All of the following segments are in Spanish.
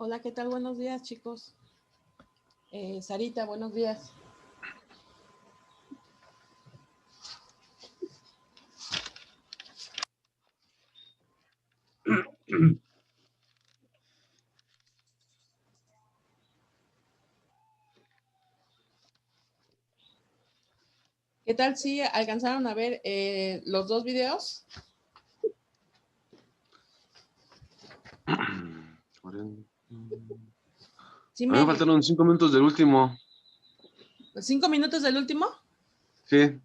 Hola, ¿qué tal? Buenos días, chicos. Sarita, buenos días. ¿Qué tal si alcanzaron a ver los dos videos? Sí, A mí me faltaron 5 minutos del último. ¿5 minutos del último? Sí.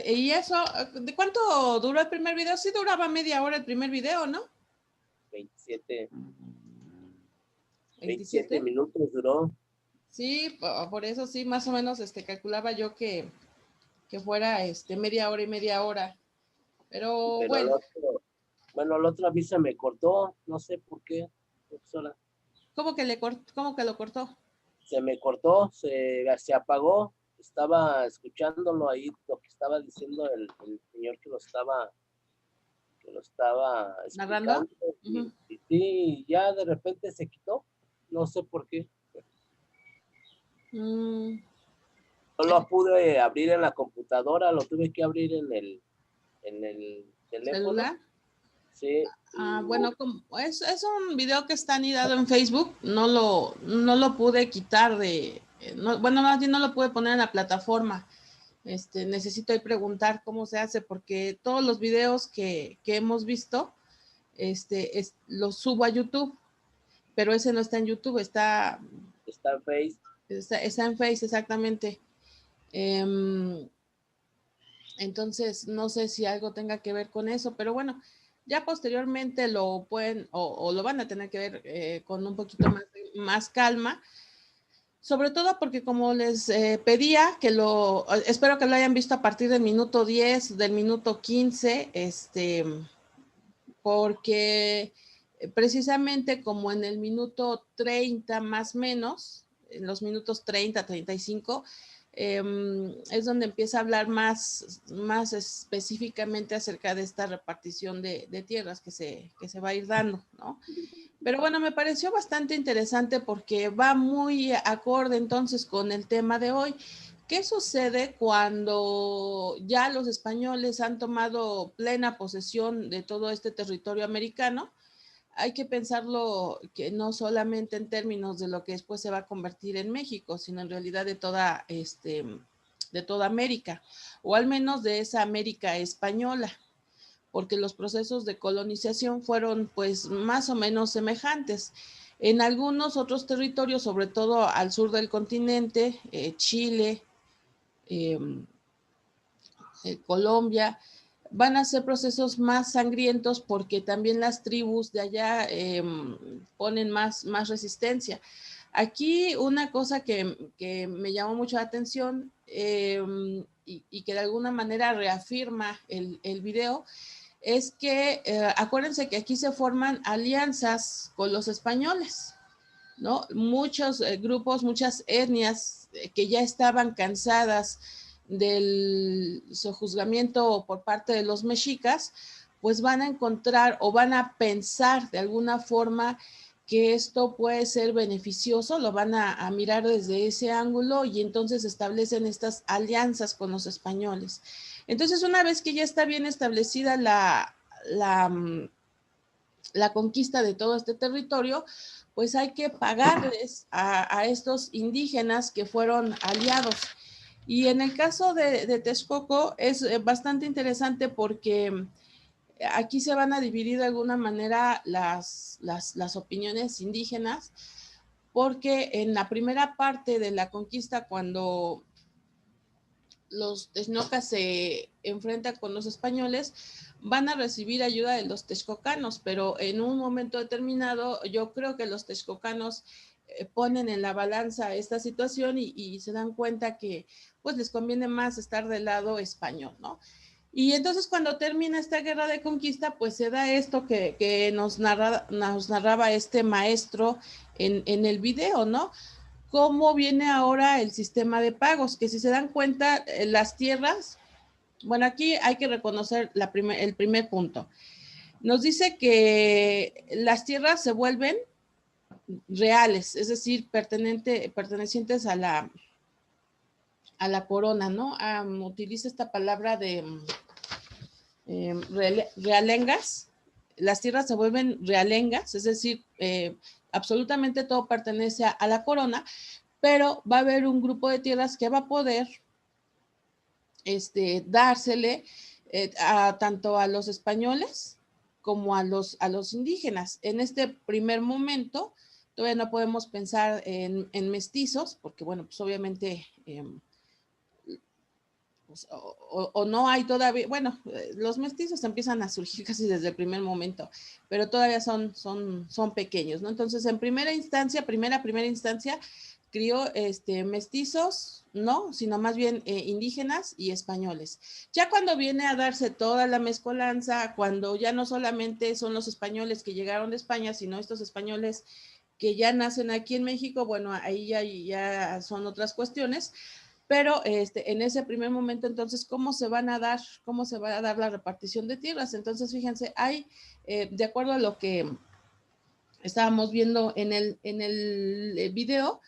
¿Y eso? ¿De cuánto duró el primer video? Sí duraba media hora el primer video, ¿no? 27 ¿27? minutos duró. Sí, por eso sí, más o menos calculaba yo que fuera media hora y media hora. Pero bueno. El otro a mí se me cortó, no sé por qué, profesora. ¿Cómo que lo cortó? Se me cortó, se apagó. Estaba escuchándolo ahí, lo que estaba diciendo el señor que lo estaba ¿Narrando? Y ya de repente se quitó, no sé por qué. No lo pude abrir en la computadora, lo tuve que abrir en el teléfono. ¿Celular? Sí. Bueno, es un video que está anidado en Facebook, no lo pude quitar bueno, más bien no lo pude poner en la plataforma. Necesito ahí preguntar cómo se hace, porque todos los videos que hemos visto, los subo a YouTube, pero ese no está en YouTube, está en Face. Está en Face, exactamente. Entonces, no sé si algo tenga que ver con eso, pero bueno, ya posteriormente lo pueden o lo van a tener que ver con un poquito más calma, sobre todo porque como les pedía espero que lo hayan visto a partir del minuto 10, del minuto 15, porque precisamente como en el minuto 30 más o menos, en los minutos 30, 35, es donde empieza a hablar más específicamente acerca de esta repartición de tierras que se va a ir dando, ¿no? Pero bueno, me pareció bastante interesante porque va muy acorde entonces con el tema de hoy. ¿Qué sucede cuando ya los españoles han tomado plena posesión de todo este territorio americano? Hay que pensarlo que no solamente en términos de lo que después se va a convertir en México, sino en realidad de toda América, o al menos de esa América española, porque los procesos de colonización fueron pues más o menos semejantes. En algunos otros territorios, sobre todo al sur del continente, Chile, Colombia, van a ser procesos más sangrientos porque también las tribus de allá ponen más resistencia. Aquí una cosa que me llamó mucho la atención y que de alguna manera reafirma el video es que acuérdense que aquí se forman alianzas con los españoles, ¿no? Muchos grupos, muchas etnias que ya estaban cansadas del sojuzgamiento por parte de los mexicas, pues van a encontrar o van a pensar de alguna forma que esto puede ser beneficioso, lo van a mirar desde ese ángulo y entonces establecen estas alianzas con los españoles. Entonces, una vez que ya está bien establecida la conquista de todo este territorio, pues hay que pagarles a estos indígenas que fueron aliados. Y en el caso de Texcoco es bastante interesante porque aquí se van a dividir de alguna manera las opiniones indígenas, porque en la primera parte de la conquista, cuando los texnocas se enfrentan con los españoles, van a recibir ayuda de los texcocanos, pero en un momento determinado yo creo que los texcocanos ponen en la balanza esta situación y se dan cuenta que pues les conviene más estar del lado español, ¿no? Y entonces cuando termina esta guerra de conquista, pues se da esto que nos narraba este maestro en el video, ¿no? ¿Cómo viene ahora el sistema de pagos? Que si se dan cuenta, las tierras, bueno, aquí hay que reconocer el primer punto. Nos dice que las tierras se vuelven reales, es decir, pertenecientes a la corona, ¿no? Utiliza esta palabra de realengas. Las tierras se vuelven realengas, es decir, absolutamente todo pertenece a la corona, pero va a haber un grupo de tierras que va a poder dársele tanto a los españoles como a los indígenas. En este primer momento, todavía no podemos pensar en mestizos, porque bueno, pues obviamente pues, o no hay todavía, bueno, los mestizos empiezan a surgir casi desde el primer momento, pero todavía son pequeños, ¿no? Entonces, en primera instancia, primera instancia, crió mestizos, no, sino más bien indígenas y españoles. Ya cuando viene a darse toda la mezcolanza, cuando ya no solamente son los españoles que llegaron de España, sino estos españoles que ya nacen aquí en México, bueno, ahí ya son otras cuestiones, pero en ese primer momento, entonces, ¿cómo se va a dar la repartición de tierras? Entonces, fíjense, hay, de acuerdo a lo que estábamos viendo en el video,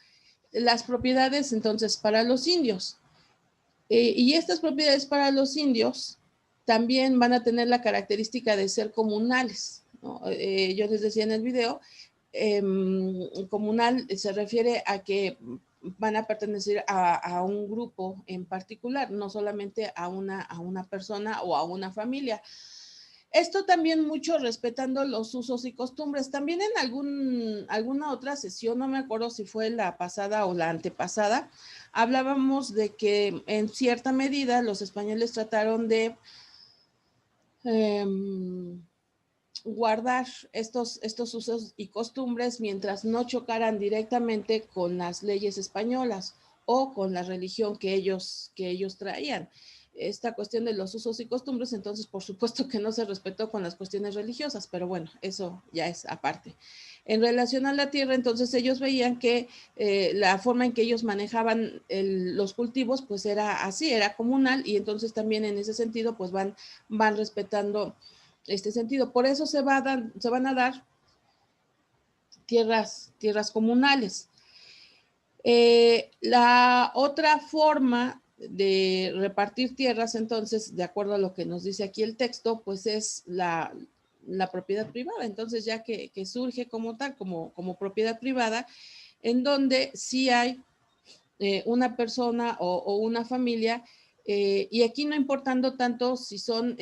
las propiedades, entonces, para los indios. Y estas propiedades para los indios también van a tener la característica de ser comunales, ¿no? Yo les decía en el video, comunal se refiere a que van a pertenecer a un grupo en particular, no solamente a una persona o a una familia. Esto también mucho respetando los usos y costumbres. También en alguna otra sesión, no me acuerdo si fue la pasada o la antepasada, hablábamos de que en cierta medida los españoles trataron de guardar estos usos y costumbres mientras no chocaran directamente con las leyes españolas o con la religión que ellos traían. Esta cuestión de los usos y costumbres, entonces, por supuesto que no se respetó con las cuestiones religiosas, pero bueno, eso ya es aparte. En relación a la tierra, entonces ellos veían que la forma en que ellos manejaban los cultivos, pues era así, era comunal, y entonces también en ese sentido, pues van respetando este sentido. Por eso se van a dar tierras comunales. La otra forma de repartir tierras, entonces, de acuerdo a lo que nos dice aquí el texto, pues es la propiedad privada. Entonces, ya que surge como tal, como propiedad privada, en donde sí hay una persona o una familia, y aquí no importando tanto si son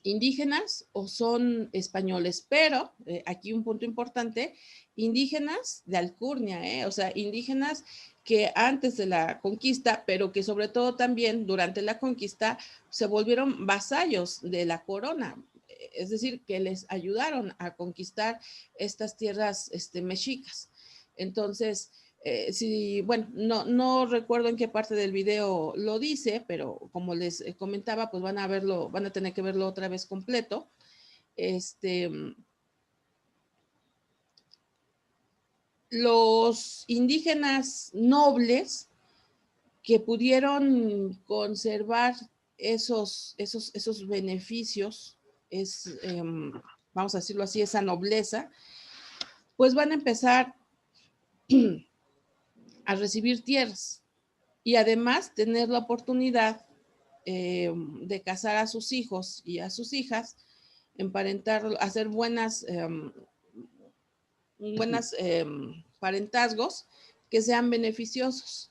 indígenas o son españoles, pero aquí un punto importante, indígenas de alcurnia, o sea, indígenas que antes de la conquista, pero que sobre todo también durante la conquista se volvieron vasallos de la corona, es decir, que les ayudaron a conquistar estas tierras mexicas. Entonces, sí, bueno, no recuerdo en qué parte del video lo dice, pero como les comentaba, pues van a tener que verlo otra vez completo. Los indígenas nobles que pudieron conservar esos beneficios, vamos a decirlo así, esa nobleza, pues van a empezar a recibir tierras y además tener la oportunidad de casar a sus hijos y a sus hijas, emparentar, hacer buenas parentazgos que sean beneficiosos.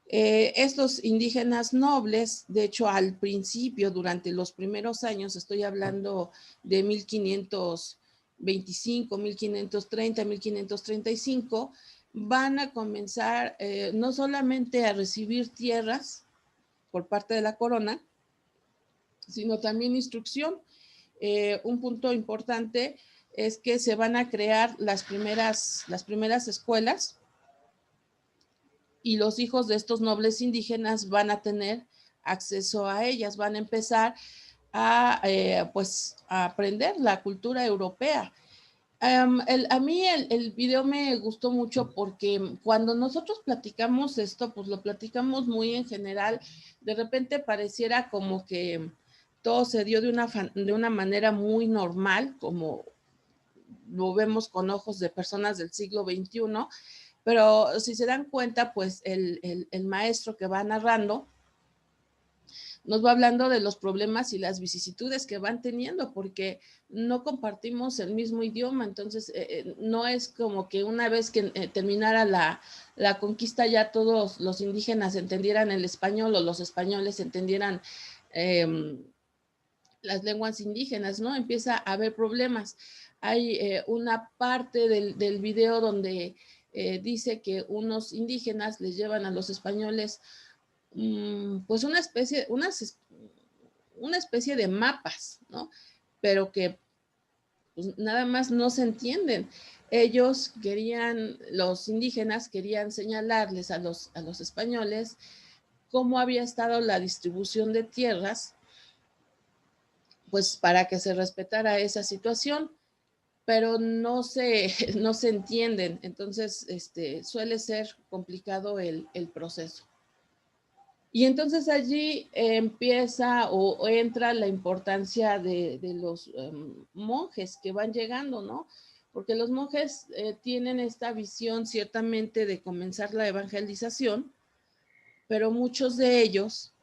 Estos indígenas nobles, de hecho, al principio, durante los primeros años, estoy hablando de 1525, 1530, 1535, van a comenzar no solamente a recibir tierras por parte de la corona, sino también instrucción. Un punto importante es que se van a crear las primeras escuelas y los hijos de estos nobles indígenas van a tener acceso a ellas, van a empezar a aprender la cultura europea. A mí el video me gustó mucho porque cuando nosotros platicamos esto, pues lo platicamos muy en general. De repente pareciera como que todo se dio de una manera muy normal, como lo vemos con ojos de personas del siglo XXI, pero si se dan cuenta, pues el maestro que va narrando nos va hablando de los problemas y las vicisitudes que van teniendo, porque no compartimos el mismo idioma, entonces no es como que una vez que terminara la conquista ya todos los indígenas entendieran el español o los españoles entendieran las lenguas indígenas, ¿no? Empieza a haber problemas. Hay una parte del video donde dice que unos indígenas les llevan a los españoles pues una especie de mapas, ¿no? Pero que pues, nada más no se entienden. Ellos los indígenas querían señalarles a los españoles cómo había estado la distribución de tierras, pues para que se respetara esa situación, pero no se entienden. Entonces, suele ser complicado el proceso. Y entonces allí empieza o entra la importancia de los monjes que van llegando, ¿no? Porque los monjes tienen esta visión ciertamente de comenzar la evangelización, pero muchos de ellos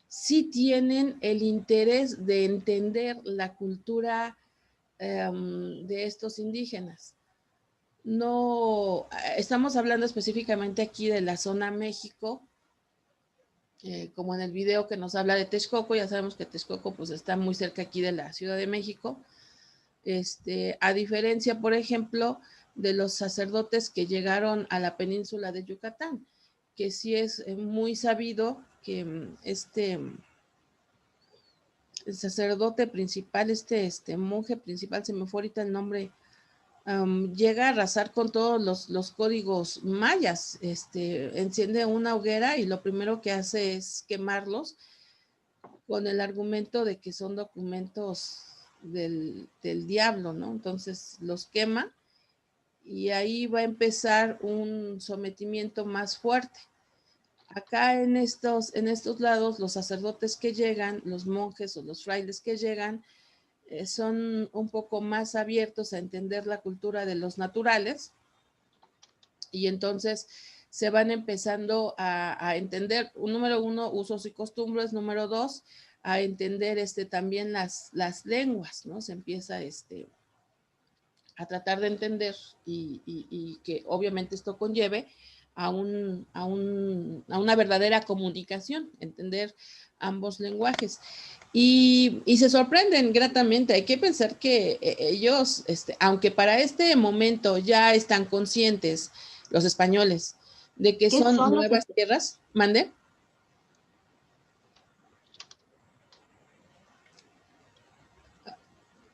sí tienen el interés de entender la cultura de estos indígenas. No, estamos hablando específicamente aquí de la zona México, como en el video que nos habla de Texcoco. Ya sabemos que Texcoco pues está muy cerca aquí de la Ciudad de México. A diferencia, por ejemplo, de los sacerdotes que llegaron a la península de Yucatán, que sí es muy sabido que el sacerdote principal, monje principal, se me fue ahorita el nombre, llega a arrasar con todos los códigos mayas, enciende una hoguera y lo primero que hace es quemarlos con el argumento de que son documentos del diablo, ¿no? Entonces los quema y ahí va a empezar un sometimiento más fuerte. Acá en estos lados, los sacerdotes que llegan, los monjes o los frailes que llegan, son un poco más abiertos a entender la cultura de los naturales y entonces se van empezando a entender, número uno, usos y costumbres, número dos, a entender también las lenguas, ¿no? Se empieza a tratar de entender y que obviamente esto conlleve a una verdadera comunicación, entender ambos lenguajes. Y se sorprenden gratamente. Hay que pensar que ellos, aunque para este momento ya están conscientes los españoles de que son nuevas tierras, ¿mande?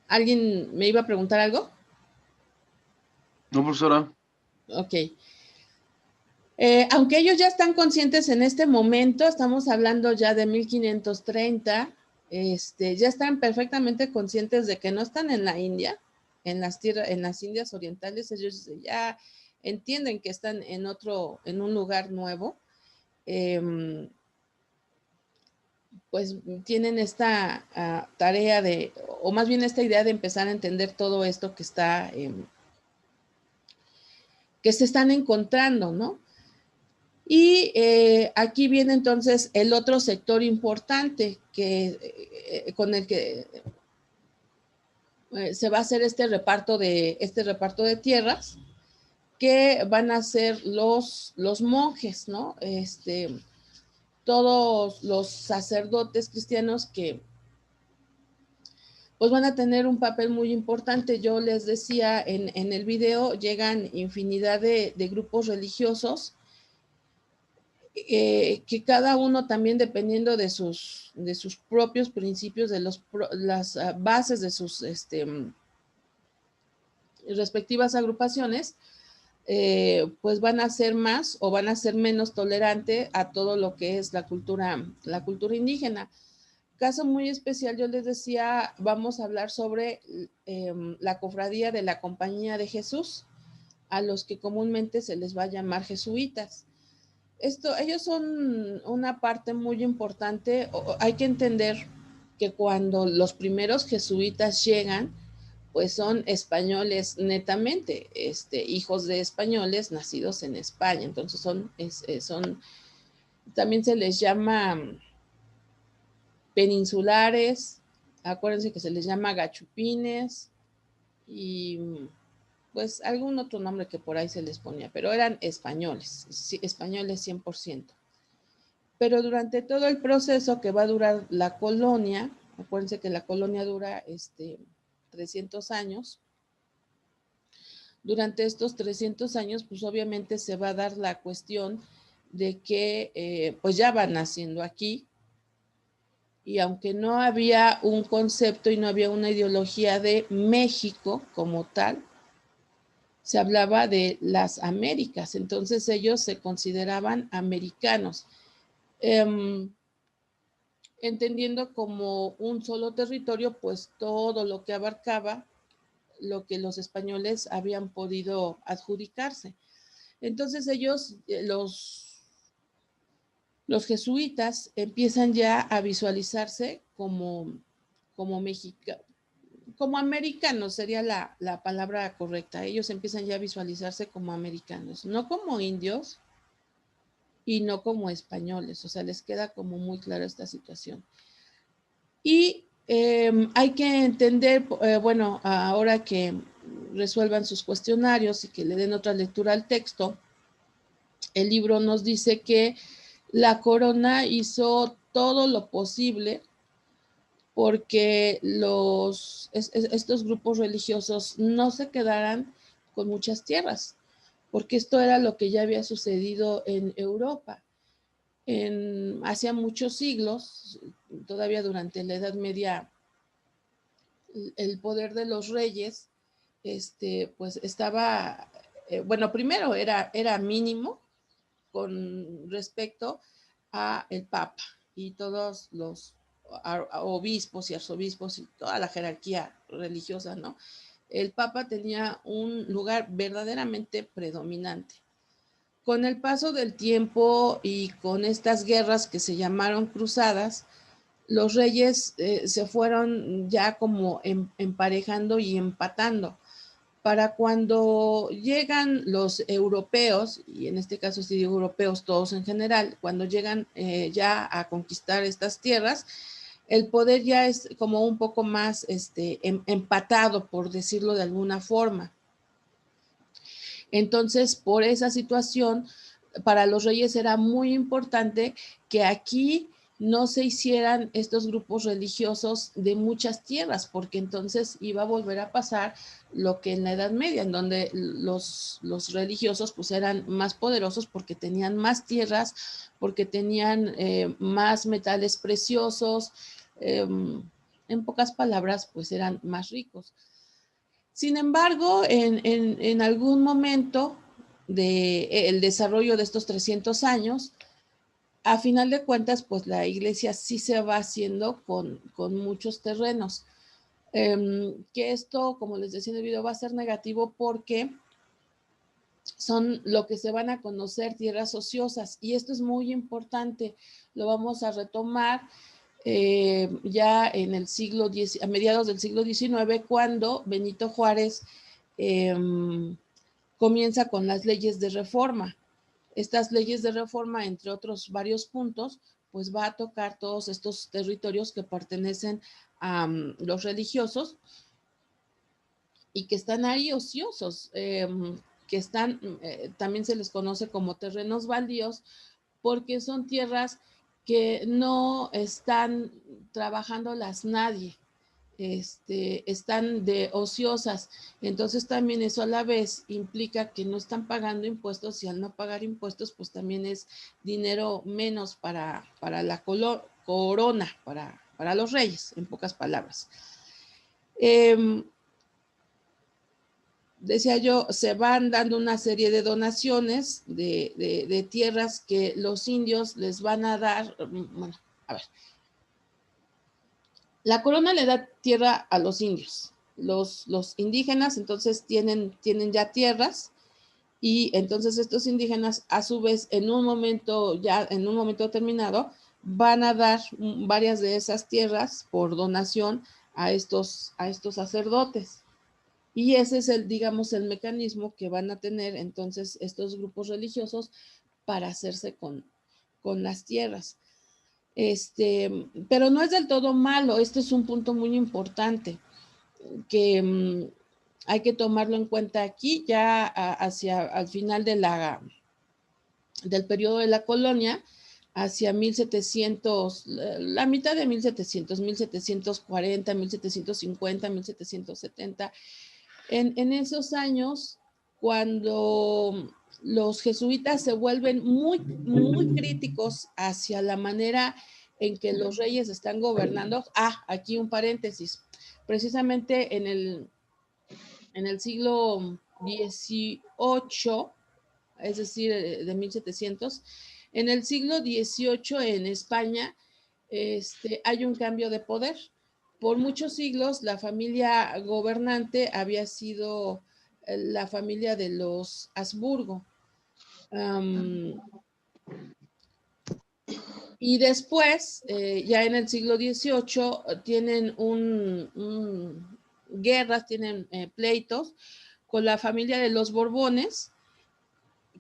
¿Alguien me iba a preguntar algo? No, profesora. Ok. Aunque ellos ya están conscientes en este momento, estamos hablando ya de 1530, ya están perfectamente conscientes de que no están en la India, en las Indias orientales. Ellos ya entienden que están en un lugar nuevo. Pues tienen esta tarea o más bien esta idea de empezar a entender todo esto que se están encontrando, ¿no? Y aquí viene entonces el otro sector importante con el que se va a hacer este reparto de tierras, que van a ser los monjes, ¿no? Todos los sacerdotes cristianos que pues van a tener un papel muy importante. Yo les decía en el video, llegan infinidad de grupos religiosos, que cada uno también dependiendo de sus propios principios, de las bases de sus respectivas agrupaciones, pues van a ser más o van a ser menos tolerante a todo lo que es la cultura indígena. Caso muy especial, yo les decía, vamos a hablar sobre la cofradía de la Compañía de Jesús, a los que comúnmente se les va a llamar jesuitas. Ellos son una parte muy importante. Hay que entender que cuando los primeros jesuitas llegan, pues son españoles netamente, hijos de españoles nacidos en España. Entonces son también se les llama peninsulares, acuérdense que se les llama gachupines y pues algún otro nombre que por ahí se les ponía, pero eran españoles, españoles 100%. Pero durante todo el proceso que va a durar la colonia, acuérdense que la colonia dura 300 años, durante estos 300 años, pues obviamente se va a dar la cuestión de que pues ya van naciendo aquí, y aunque no había un concepto y no había una ideología de México como tal, se hablaba de las Américas, entonces ellos se consideraban americanos, entendiendo como un solo territorio, pues todo lo que abarcaba lo que los españoles habían podido adjudicarse. Entonces ellos, los jesuitas, empiezan ya a visualizarse como mexicanos, como americanos sería la palabra correcta. Ellos empiezan ya a visualizarse como americanos, no como indios y no como españoles. O sea, les queda como muy clara esta situación. Y hay que entender, bueno, ahora que resuelvan sus cuestionarios y que le den otra lectura al texto, el libro nos dice que la corona hizo todo lo posible porque estos grupos religiosos no se quedaran con muchas tierras, porque esto era lo que ya había sucedido en Europa. Hacía muchos siglos, todavía durante la Edad Media, el poder de los reyes, pues estaba, bueno, primero era mínimo con respecto a el Papa y todos los obispos y arzobispos y toda la jerarquía religiosa, ¿no? El Papa tenía un lugar verdaderamente predominante. Con el paso del tiempo y con estas guerras que se llamaron cruzadas, los reyes se fueron ya como emparejando y empatando. Para cuando llegan los europeos, y en este caso si digo europeos, todos en general, cuando llegan ya a conquistar estas tierras, el poder ya es como un poco más empatado, por decirlo de alguna forma. Entonces, por esa situación, para los reyes era muy importante que aquí no se hicieran estos grupos religiosos de muchas tierras, porque entonces iba a volver a pasar lo que en la Edad Media, en donde los religiosos pues eran más poderosos porque tenían más tierras, porque tenían más metales preciosos, en pocas palabras pues eran más ricos. Sin embargo, en algún momento del desarrollo de estos 300 años, a final de cuentas, pues la iglesia sí se va haciendo con muchos terrenos. Que esto, como les decía en el video, va a ser negativo porque son lo que se van a conocer tierras ociosas, y esto es muy importante, lo vamos a retomar ya en el siglo X, a mediados del siglo XIX, cuando Benito Juárez comienza con las leyes de reforma. Estas leyes de reforma, entre otros varios puntos, pues va a tocar todos estos territorios que pertenecen a los religiosos y que están ahí ociosos, que están, también se les conoce como terrenos baldíos, porque son tierras que no están trabajándolas nadie, están de ociosas. Entonces también eso a la vez implica que no están pagando impuestos, y al no pagar impuestos pues también es dinero menos para la corona, para los reyes, en pocas palabras. Decía yo, se van dando una serie de donaciones de tierras que los indios les van a dar. Bueno, a ver, la corona le da tierra a los indios. Los indígenas entonces tienen ya tierras, y entonces estos indígenas a su vez en un momento determinado van a dar varias de esas tierras por donación a estos sacerdotes. Y ese es digamos, el mecanismo que van a tener entonces estos grupos religiosos para hacerse con las tierras. Pero no es del todo malo, este es un punto muy importante que hay que tomarlo en cuenta aquí, ya hacia al final del periodo de la colonia, hacia 1700, la mitad de 1700, 1740, 1750, 1770. En esos años, cuando los jesuitas se vuelven muy, muy críticos hacia la manera en que los reyes están gobernando. Aquí un paréntesis. Precisamente en el siglo XVIII, es decir, de 1700, en el siglo XVIII en España hay un cambio de poder. Por muchos siglos la familia gobernante había sido la familia de los Habsburgo. Y después, ya en el siglo XVIII, tienen guerras, tienen pleitos con la familia de los Borbones,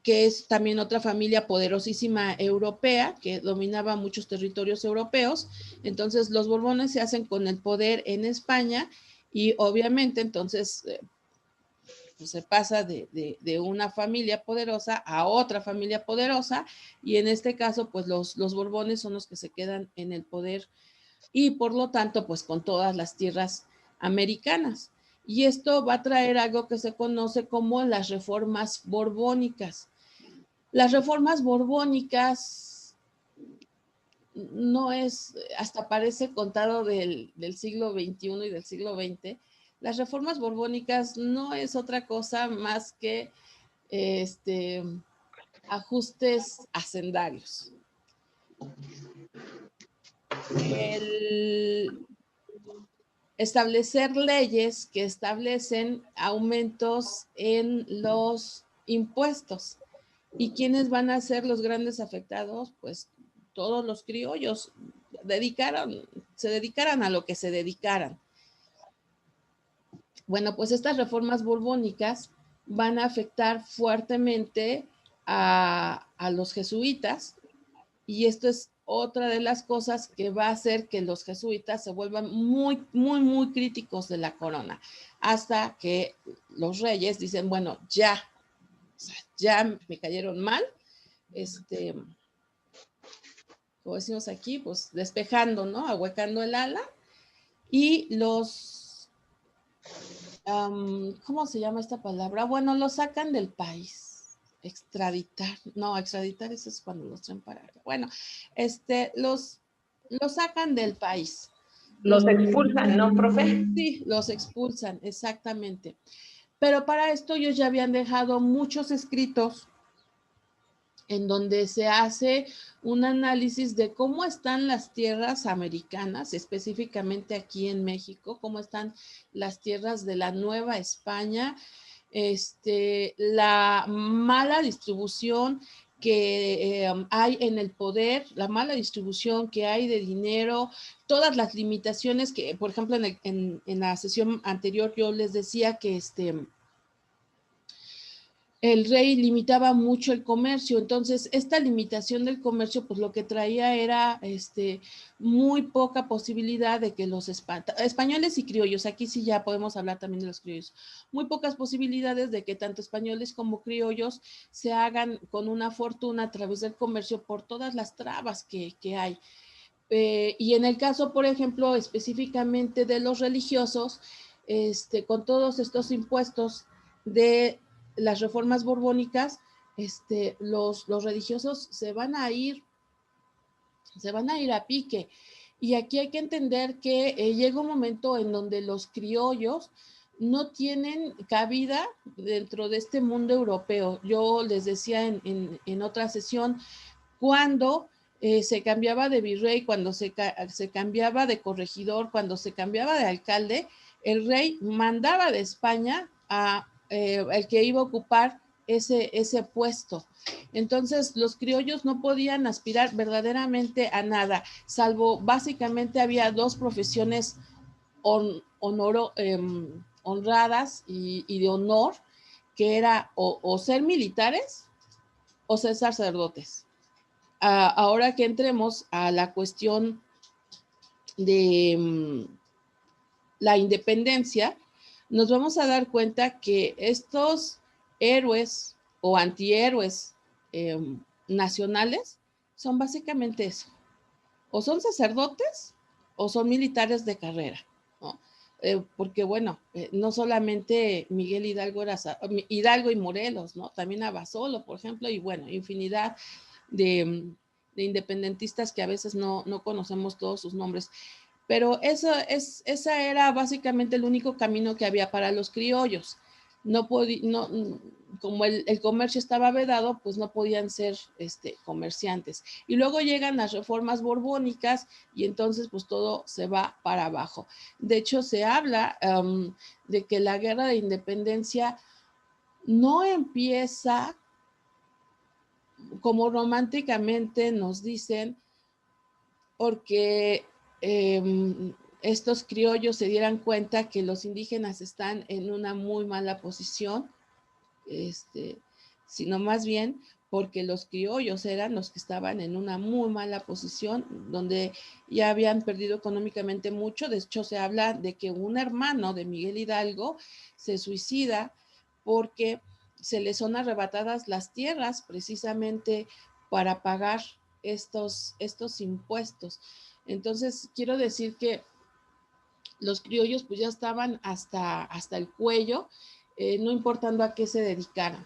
que es también otra familia poderosísima europea, que dominaba muchos territorios europeos. Entonces los Borbones se hacen con el poder en España y obviamente entonces pues se pasa de una familia poderosa a otra familia poderosa, y en este caso pues los Borbones son los que se quedan en el poder y por lo tanto pues con todas las tierras americanas. Y esto va a traer algo que se conoce como las reformas borbónicas. Las reformas borbónicas no es, hasta parece contado del siglo XXI y del siglo XX. Las reformas borbónicas no es otra cosa más que ajustes hacendarios. El establecer leyes que establecen aumentos en los impuestos. ¿Y quiénes van a ser los grandes afectados? Pues todos los criollos se dedicaran a lo que se dedicaran. Bueno, pues estas reformas borbónicas van a afectar fuertemente a los jesuitas, y esto es otra de las cosas que va a hacer que los jesuitas se vuelvan muy, muy, muy críticos de la corona, hasta que los reyes dicen, bueno, ya me cayeron mal, como decimos aquí, pues despejando, ¿no? Ahuecando el ala, y ¿cómo se llama esta palabra? Bueno, los sacan del país. Extraditar, eso es cuando los traen para acá. Bueno, los sacan del país. Los expulsan, ¿no, profe? Sí, los expulsan, exactamente. Pero para esto ellos ya habían dejado muchos escritos en donde se hace un análisis de cómo están las tierras americanas, específicamente aquí en México, cómo están las tierras de la Nueva España, la mala distribución que hay en el poder, la mala distribución que hay de dinero, todas las limitaciones que, por ejemplo, en la sesión anterior yo les decía que el rey limitaba mucho el comercio. Entonces esta limitación del comercio pues lo que traía era muy poca posibilidad de que los españoles y criollos, aquí sí ya podemos hablar también de los criollos, muy pocas posibilidades de que tanto españoles como criollos se hagan con una fortuna a través del comercio por todas las trabas que hay. Y en el caso, por ejemplo, específicamente de los religiosos, con todos estos impuestos de las reformas borbónicas, los religiosos se van a ir a pique. Y aquí hay que entender que llega un momento en donde los criollos no tienen cabida dentro de este mundo europeo. Yo les decía en otra sesión, cuando se cambiaba de virrey, cuando se cambiaba de corregidor, cuando se cambiaba de alcalde, el rey mandaba de España a el que iba a ocupar ese puesto. Entonces, los criollos no podían aspirar verdaderamente a nada, salvo básicamente había dos profesiones honradas y de honor, que era o ser militares o ser sacerdotes. Ahora que entremos a la cuestión de la independencia, nos vamos a dar cuenta que estos héroes o antihéroes nacionales son básicamente eso. O son sacerdotes o son militares de carrera, ¿no? Porque bueno, no solamente Miguel Hidalgo era Hidalgo y Morelos, ¿no? También Abasolo, por ejemplo, y bueno, infinidad de independentistas que a veces no conocemos todos sus nombres. Pero esa era básicamente el único camino que había para los criollos. Como el comercio estaba vedado, pues no podían ser comerciantes. Y luego llegan las reformas borbónicas y entonces pues todo se va para abajo. De hecho, se habla de que la guerra de independencia no empieza como románticamente nos dicen, porque estos criollos se dieran cuenta que los indígenas están en una muy mala posición, sino más bien porque los criollos eran los que estaban en una muy mala posición, donde ya habían perdido económicamente mucho. De hecho, se habla de que un hermano de Miguel Hidalgo se suicida porque se le son arrebatadas las tierras precisamente para pagar estos impuestos. Entonces, quiero decir que los criollos pues ya estaban hasta el cuello, no importando a qué se dedicaran.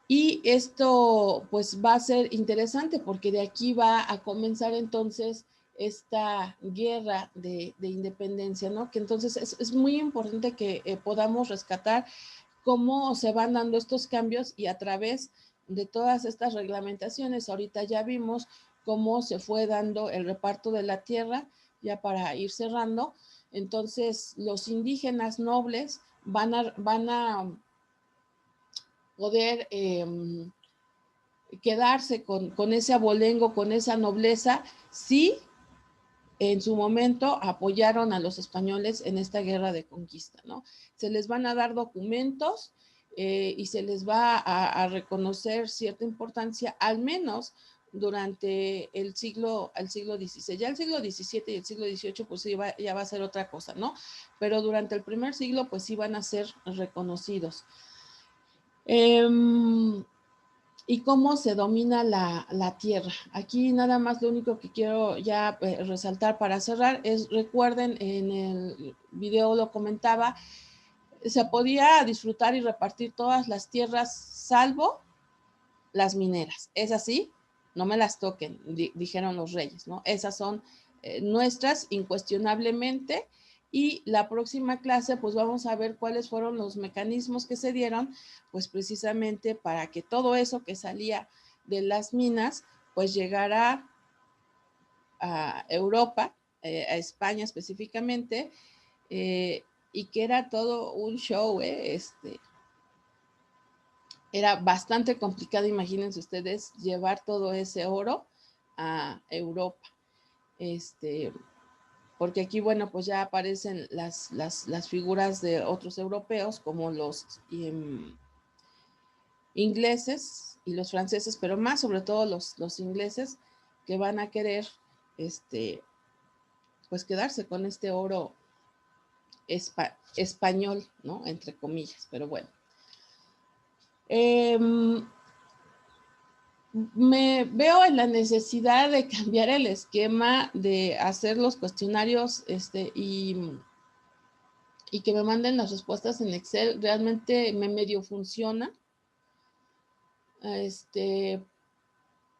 Y esto pues va a ser interesante porque de aquí va a comenzar entonces esta guerra de independencia, ¿no? Que entonces es muy importante que podamos rescatar cómo se van dando estos cambios y a través de todas estas reglamentaciones. Ahorita ya vimos cómo se fue dando el reparto de la tierra, ya para ir cerrando. Entonces, los indígenas nobles van a poder quedarse con ese abolengo, con esa nobleza, si en su momento apoyaron a los españoles en esta guerra de conquista, ¿no? Se les van a dar documentos y se les va a reconocer cierta importancia, al menos durante el siglo XVI. Ya el siglo XVII y el siglo XVIII pues ya va a ser otra cosa, ¿no? Pero durante el primer siglo pues sí van a ser reconocidos. Y cómo se domina la tierra. Aquí nada más lo único que quiero ya resaltar para cerrar es, recuerden, en el video lo comentaba, se podía disfrutar y repartir todas las tierras salvo las mineras. ¿Es así? No me las toquen, dijeron los reyes, ¿no? Esas son nuestras incuestionablemente. Y la próxima clase, pues vamos a ver cuáles fueron los mecanismos que se dieron, pues precisamente para que todo eso que salía de las minas, pues llegara a Europa, a España específicamente, y que era todo un show, era bastante complicado, imagínense ustedes, llevar todo ese oro a Europa. Porque aquí, bueno, pues ya aparecen las figuras de otros europeos, como los ingleses y los franceses, pero más sobre todo los ingleses, que van a querer, pues quedarse con este oro español, ¿no? Entre comillas, pero bueno. Me veo en la necesidad de cambiar el esquema, de hacer los cuestionarios y que me manden las respuestas en Excel. Realmente me medio funciona.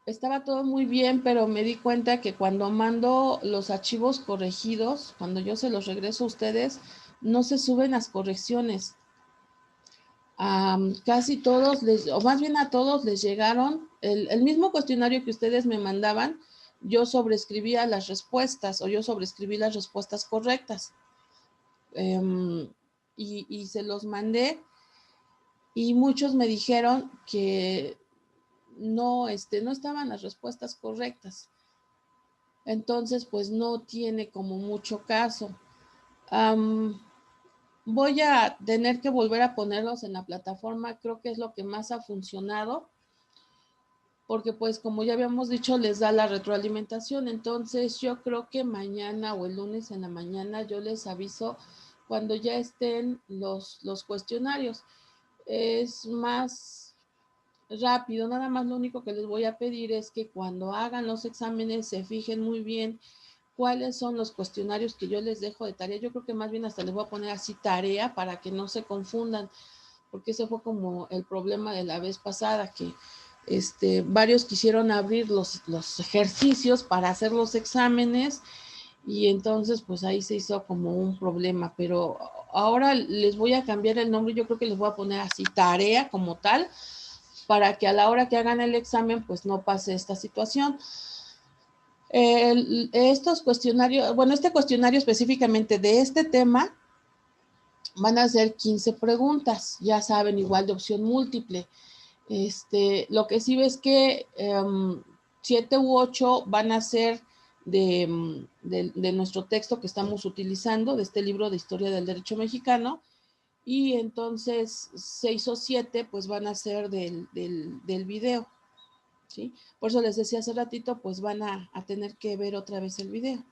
Estaba todo muy bien, pero me di cuenta que cuando mando los archivos corregidos, cuando yo se los regreso a ustedes, no se suben las correcciones. Casi todos, o más bien a todos les llegaron el mismo cuestionario que ustedes me mandaban. Yo sobreescribía las respuestas o yo sobreescribí las respuestas correctas y se los mandé. y muchos me dijeron que no estaban las respuestas correctas. Entonces, pues no tiene como mucho caso. Voy a tener que volver a ponerlos en la plataforma, creo que es lo que más ha funcionado, porque pues como ya habíamos dicho, les da la retroalimentación. Entonces yo creo que mañana o el lunes en la mañana yo les aviso cuando ya estén los cuestionarios. Es más rápido, nada más lo único que les voy a pedir es que cuando hagan los exámenes se fijen muy bien cuáles son los cuestionarios que yo les dejo de tarea. Yo creo que más bien hasta les voy a poner así tarea para que no se confundan, porque ese fue como el problema de la vez pasada, que varios quisieron abrir los ejercicios para hacer los exámenes y entonces pues ahí se hizo como un problema, pero ahora les voy a cambiar el nombre, yo creo que les voy a poner así tarea como tal, para que a la hora que hagan el examen pues no pase esta situación. Estos cuestionarios, bueno, este cuestionario específicamente de este tema van a ser 15 preguntas, ya saben, igual de opción múltiple. Lo que sí ves que 7 u 8 van a ser de nuestro texto que estamos utilizando, de este libro de Historia del Derecho Mexicano, y entonces 6 o 7 pues van a ser del video, ¿sí? Por eso les decía hace ratito, pues van a tener que ver otra vez el video.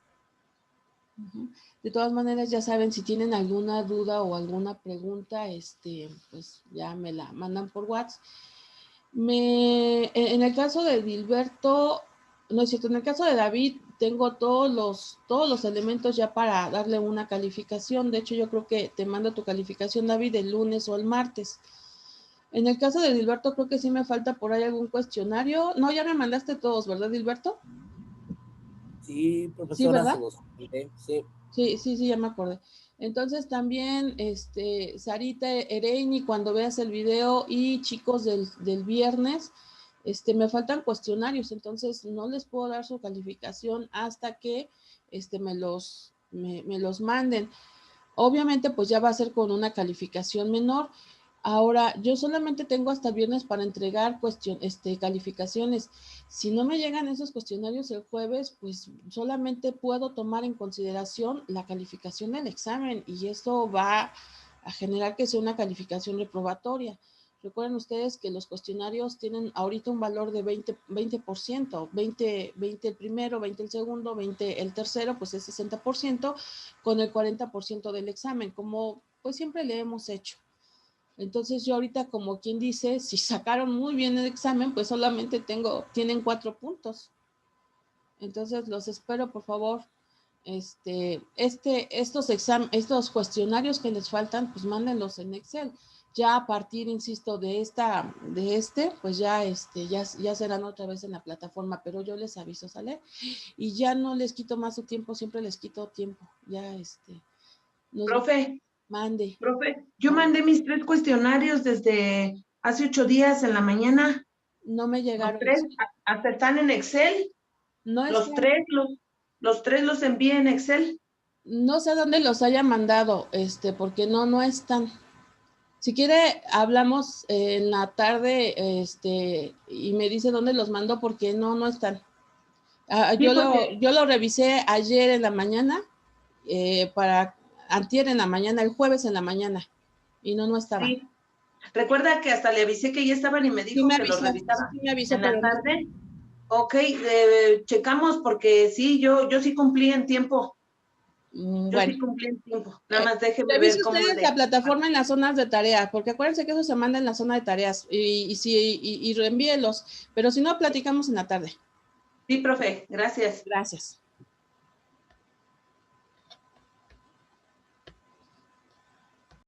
De todas maneras, ya saben, si tienen alguna duda o alguna pregunta, pues ya me la mandan por WhatsApp. En el caso de Gilberto, no es cierto, en el caso de David, tengo todos los elementos ya para darle una calificación. De hecho, yo creo que te mando tu calificación, David, el lunes o el martes. En el caso de Gilberto, creo que sí me falta por ahí algún cuestionario. No, ya me mandaste todos, ¿verdad, Gilberto? Sí, profesora, sí, ¿verdad? se los mandé, sí. Sí, ya me acordé. Entonces también, Sarita, Ereini, cuando veas el video, y chicos del viernes, me faltan cuestionarios, entonces no les puedo dar su calificación hasta que me los manden. Obviamente, pues ya va a ser con una calificación menor. Ahora, yo solamente tengo hasta el viernes para entregar calificaciones. Si no me llegan esos cuestionarios el jueves, pues solamente puedo tomar en consideración la calificación del examen y esto va a generar que sea una calificación reprobatoria. Recuerden ustedes que los cuestionarios tienen ahorita un valor de 20%, 20 el primero, 20 el segundo, 20 el tercero, pues es 60%, con el 40% del examen, como pues siempre le hemos hecho. Entonces yo ahorita, como quien dice, si sacaron muy bien el examen, pues solamente tienen 4 puntos. Entonces los espero, por favor. Estos cuestionarios que les faltan, pues mándenlos en Excel. Ya a partir, insisto, pues ya serán otra vez en la plataforma, pero yo les aviso, ¿sale? Y ya no les quito más su tiempo, siempre les quito tiempo. Ya, Profe, mande. profe, yo mandé mis 3 cuestionarios desde hace 8 días en la mañana. No me Los llegaron. 3 hasta están en Excel. No Los están. 3 los envié en Excel. No sé dónde los haya mandado, porque no están. Si quiere, hablamos en la tarde, y me dice dónde los mandó, porque no están. Sí, Yo lo revisé ayer en la mañana, antier en la mañana, el jueves en la mañana, y no estaban. Sí. Recuerda que hasta le avisé que ya estaban y me dijo que los revisaba sí me avisó, en la pero tarde. Ok, checamos porque sí, yo sí cumplí en tiempo. Yo bueno. sí cumplí en tiempo. Nada más déjeme Revise ver cómo ustedes le... la plataforma en las zonas de tarea, porque acuérdense que eso se manda en la zona de tareas y reenvíelos, pero si no, platicamos en la tarde. Sí, profe, gracias. Gracias.